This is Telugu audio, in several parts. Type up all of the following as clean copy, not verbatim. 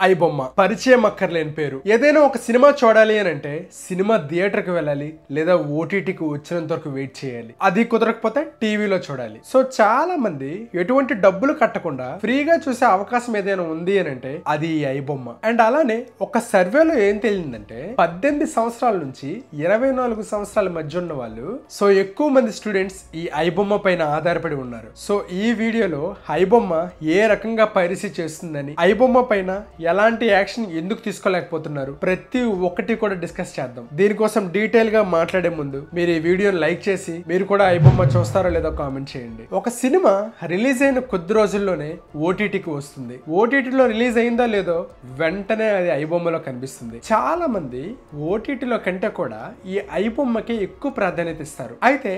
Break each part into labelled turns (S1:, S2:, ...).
S1: ఐబొమ్మ పరిచయం అక్కర్లేని పేరు. ఏదైనా ఒక సినిమా చూడాలి అని అంటే సినిమా థియేటర్కి వెళ్ళాలి, లేదా ఓటీటీకి వచ్చినంత వరకు వెయిట్ చేయాలి. అది కుదరకపోతే టీవీలో చూడాలి. సో చాలా మంది ఎటువంటి డబ్బులు కట్టకుండా ఫ్రీగా చూసే అవకాశం ఏదైనా ఉంది అని అంటే అది ఈ ఐబొమ్మ. అండ్ అలానే ఒక సర్వేలో ఏం తెలిసిందంటే 18 సంవత్సరాల నుంచి 24 సంవత్సరాల మధ్య ఉన్న వాళ్ళు సో ఎక్కువ మంది స్టూడెంట్స్ ఈ ఐబొమ్మ పైన ఆధారపడి ఉన్నారు. సో ఈ వీడియోలో ఐబొమ్మ ఏ రకంగా పైరసీ చేస్తుందని, ఐబొమ్మ పైన ఎలాంటి యాక్షన్ ఎందుకు తీసుకోలేకపోతున్నారు, ప్రతి ఒక్కటి కూడా డిస్కస్ చేద్దాం. దీనికోసం డీటెయిల్ గా మాట్లాడే ముందు మీరు ఈ వీడియోని లైక్ చేసి మీరు కూడా ఐబొమ్మ చూస్తారో లేదో కామెంట్ చేయండి. ఒక సినిమా రిలీజ్ అయిన కొద్ది రోజుల్లోనే ఓటీటీకి వస్తుంది. ఓటీటీలో రిలీజ్ అయిందో లేదో వెంటనే అది ఐబొమ్మలో కనిపిస్తుంది. చాలా మంది ఓటీటీలో కంటే కూడా ఈ ఐబొమ్మకి ఎక్కువ ప్రాధాన్యత ఇస్తారు. అయితే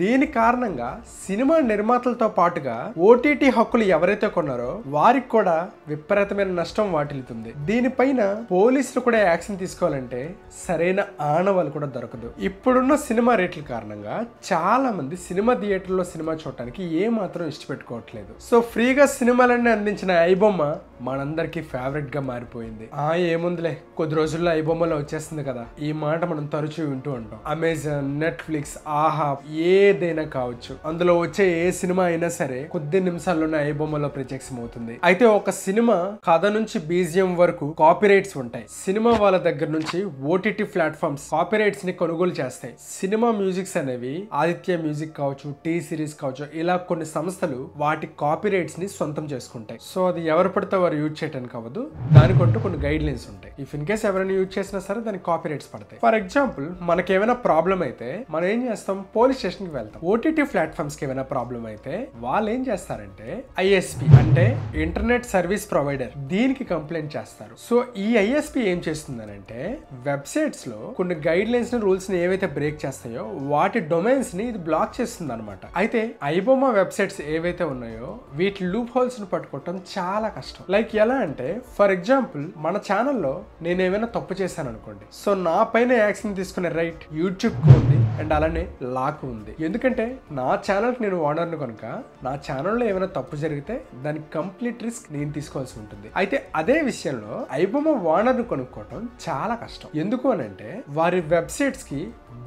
S1: దీని కారణంగా సినిమా నిర్మాతలతో పాటుగా ఓటీటీ హక్కులు ఎవరైతే కొన్నారో వారికి కూడా విపరీతమైన నష్టం వాటిల్లుతుంది. దీనిపైన పోలీసులు కూడా యాక్షన్ తీసుకోవాలంటే సరైన ఆనవాళ్ళు కూడా దొరకదు. ఇప్పుడున్న సినిమా రేట్ల కారణంగా చాలా మంది సినిమా థియేటర్లో సినిమా చూడటానికి ఏ మాత్రం ఇష్టపెట్టుకోవట్లేదు. సో ఫ్రీగా సినిమాలన్నీ అందించిన ఐబొమ్మ మనందరికి ఫేవరెట్ గా మారిపోయింది. ఏముందిలే, కొద్ది రోజుల్లో ఐబొమ్మలో వచ్చేస్తుంది కదా, ఈ మాట మనం తరచూ వింటూ ఉంటాం. అమెజాన్, నెట్ఫ్లిక్స్, ఆహా ఏదైనా కావచ్చు, అందులో వచ్చే ఏ సినిమా అయినా సరే కొద్ది నిమిషాల్లోనే ఐబొమ్మలో ప్రత్యక్షం అవుతుంది. అయితే ఒక సినిమా కథ నుంచి బీజిఎం వరకు కాపీరైట్స్ ఉంటాయి. సినిమా వాళ్ళ దగ్గర నుంచి ఓటీటీ ప్లాట్ఫామ్స్ కాపీరైట్స్ ని కొనుగోలు చేస్తాయి. సినిమా మ్యూజిక్స్ అనేవి ఆదిత్య మ్యూజిక్ కావచ్చు, టీ సిరీస్ కావచ్చు, ఇలా కొన్ని సంస్థలు వాటి కాపీరైట్స్ ని సొంతం చేసుకుంటాయి. సో అది ఎవరు పడితే వారు యూజ్ చేయడానికి అవ్వదు, దానికంటూ కొన్ని గైడ్ లైన్స్ ఉంటాయి. ఇఫ్ ఇన్ కేస్ ఎవరైనా యూజ్ చేసినా సరే దానికి కాపీరైట్స్ పడతాయి. ఫర్ ఎగ్జాంపుల్ మనకి ఏమైనా ప్రాబ్లం అయితే మనం ఏం చేస్తాం, పోలీస్ స్టేషన్ కి వెళ్తాం. ఓటీటీ ప్లాట్ఫామ్స్ కి ఏమైనా ప్రాబ్లం అయితే వాళ్ళు ఏం చేస్తారంటే ఐఎస్పి అంటే ఇంటర్నెట్ సర్వీస్ ప్రొవైడర్, దీనికి కంప్లైంట్ చేస్తారు. సో ఈ ఐఎస్పి ఏం చేస్తుందనంటే వెబ్సైట్స్ లో కొన్ని గైడ్ లైన్స్ ని, రూల్స్ ని ఏవైతే బ్రేక్ చేస్తాయో వాటి డొమైన్స్ ని ఇది బ్లాక్ చేస్తుంది అనమాట. అయితే ఐబొమ్మ వెబ్సైట్స్ ఏవైతే ఉన్నాయో వీటి లూప్ హోల్స్ ని పట్టుకోవటం చాలా కష్టం. లైక్ ఎలా అంటే ఫర్ ఎగ్జాంపుల్ మన ఛానల్లో నేను ఏమైనా తప్పు చేశాను అనుకోండి, సో నా పైన యాక్షన్ తీసుకునే రైట్ యూట్యూబ్ కు ఉంది అండ్ అలానే లాకు ఉంది. ఎందుకంటే నా ఛానల్ కి నేను ఓనర్ను కనుక నా ఛానల్లో ఏమైనా తప్పు జరిగితే దానికి కంప్లీట్ రిస్క్ నేను తీసుకోవాల్సి ఉంటుంది. అయితే అదే విషయంలో ఐబొమ్మ ఓనర్ను కొనుక్కోవటం చాలా కష్టం. ఎందుకు అని అంటే వారి వెబ్సైట్స్ కి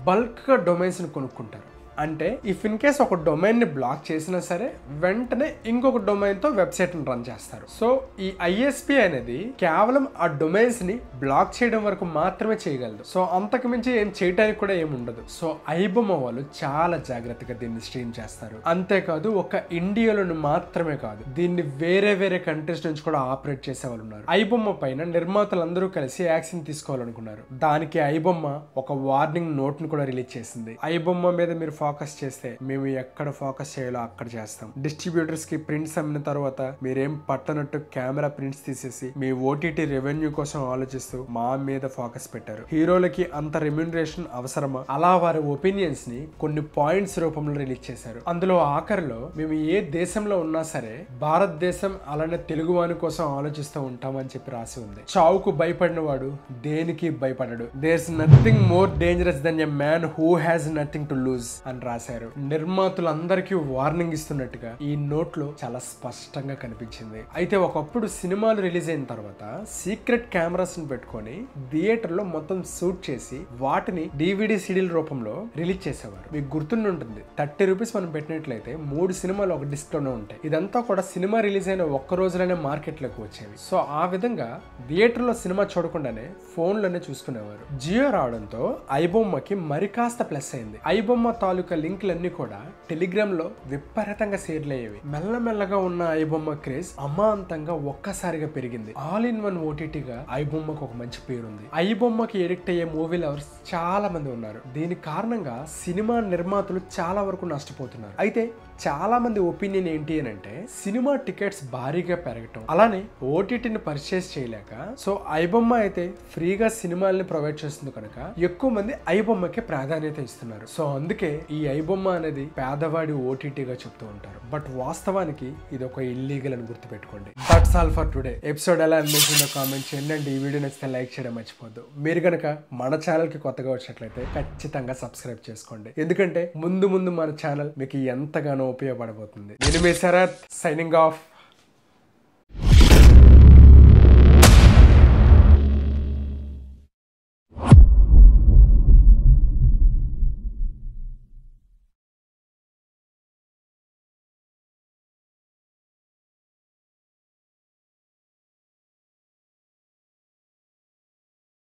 S1: బల్క్ గా డొమైన్స్ ని కొనుక్కుంటారు. అంటే ఇఫ్ ఇన్ కేస్ ఒక డొమైన్ ని బ్లాక్ చేసినా సరే వెంటనే ఇంకొక డొమైన్ తో వెబ్సైట్ ని రన్ చేస్తారు. సో ఈ ఐఎస్పి అనేది కేవలం ఆ డొమైన్స్ ని బ్లాక్ చేయడం వరకు మాత్రమే చేయగలదు. సో అంతకు మించి ఏం చేయడానికి కూడా ఏమి ఉండదు. సో ఐబొమ్మ వాళ్ళు చాలా జాగ్రత్తగా దీన్ని స్ట్రీమ్ చేస్తారు. అంతేకాదు ఒక ఇండియాలోని మాత్రమే కాదు, దీన్ని వేరే వేరే కంట్రీస్ నుంచి కూడా ఆపరేట్ చేసే వాళ్ళు ఉన్నారు. ఐబొమ్మ పైన నిర్మాతలందరూ కలిసి యాక్షన్ తీసుకోవాలనుకున్నారు. దానికి ఐబొమ్మ ఒక వార్నింగ్ నోట్ ని కూడా రిలీజ్ చేసింది. ఐబొమ్మ మీద మీరు ఫోకస్ చేస్తే మేము ఎక్కడ ఫోకస్ చేయాలో అక్కడ చేస్తాం. డిస్ట్రిబ్యూటర్స్ కి ప్రింట్స్ అమ్మిన తర్వాత మీరేం పట్టనట్టు కెమెరా ప్రింట్స్ తీసేసి మీ ఓటీటీ రెవెన్యూ కోసం ఆలోచిస్తూ మా మీద ఫోకస్ పెట్టారు. హీరోలకి అంత రెమ్యూనరేషన్ అవసరమా? అలా వారి ఒపీనియన్స్ ని కొన్ని పాయింట్స్ రూపంలో రిలీజ్ చేశారు. అందులో ఆఖరిలో మేము ఏ దేశంలో ఉన్నా సరే భారతదేశం అలానే తెలుగు వాని కోసం ఆలోచిస్తూ ఉంటామని చెప్పి రాసి ఉంది. చావుకు భయపడిన వాడు దేనికి భయపడడు. There's nothing more dangerous than a man who has nothing to lose అని రాశారు. నిర్మాతలందరికీ వార్నింగ్ ఇస్తున్నట్టుగా ఈ నోట్ లో చాలా స్పష్టంగా కనిపించింది. అయితే ఒకప్పుడు సినిమాలు రిలీజ్ అయిన తర్వాత సీక్రెట్ కెమెరాస్ ని పెట్టుకొని థియేటర్ లో మొత్తం షూట్ చేసి వాటిని డివిడి సిడీల రూపంలో రిలీజ్ చేసేవారు. మీకు గుర్తుంటుంది, 30 రూపీస్ మనం పెట్టినట్లయితే 3 సినిమాలు ఒక డిస్క్ లోనే ఉంటాయి. ఇదంతా కూడా సినిమా రిలీజ్ అయిన ఒక్క రోజులోనే మార్కెట్ లోకి వచ్చేవి. సో ఆ విధంగా థియేటర్ లో సినిమా చూడకుండానే ఫోన్ లోనే చూసుకునేవారు. జియో రావడంతో ఐబొమ్మకి మరి కాస్త ప్లస్ అయింది. ఐబొమ్మ తాలూకా లింకులన్నీ కూడా టెలిగ్రామ్ లో విపరీతంగా షేర్లు అయ్యేవి. మెల్లమెల్లగా ఉన్న ఐబొమ్మ క్రేజ్ అమాంతంగా ఒక్కసారిగా పెరిగింది. ఆల్ ఇన్ వన్ ఓటీటీగా ఐబొమ్మకు ఒక మంచి పేరుంది. ఐబొమ్మకి ఎడిక్ట్ అయ్యే మూవీ లవర్స్ చాలా మంది ఉన్నారు. దీని కారణంగా సినిమా నిర్మాతలు చాలా వరకు నష్టపోతున్నారు. అయితే చాలా మంది ఒపీనియన్ ఏంటి అని అంటే సినిమా టికెట్స్ భారీగా పెరగటం, అలానే ఓటీటీని పర్చేస్ చేయలేక సో ఐబొమ్మ అయితే ఫ్రీగా సినిమాల్ని ప్రొవైడ్ చేస్తుంది కనుక ఎక్కువ మంది ఐబొమ్మకి ప్రాధాన్యత ఇస్తున్నారు. సో అందుకే ఈ ఐబొమ్మ అనేది పేదవాడి ఓటీటీగా చెప్తూ ఉంటారు. బట్ వాస్తవానికి ఇది ఒక ఇల్లీగల్ అని గుర్తుపెట్టుకోండి. That's all for today. Episode ఎలా అనిపించిందో కామెంట్ చేయండి. అండ్ ఈ వీడియో నచ్చితే లైక్ చేయడం మర్చిపోద్దు. మీరు కనుక మన ఛానల్ కి కొత్తగా వచ్చినట్లయితే ఖచ్చితంగా సబ్స్క్రైబ్ చేసుకోండి. ఎందుకంటే ముందు ముందు మన ఛానల్ మీకు ఎంతగానో ఉపయోగపడబోతుంది. నేను మీ శరత్, సైనింగ్ ఆఫ్.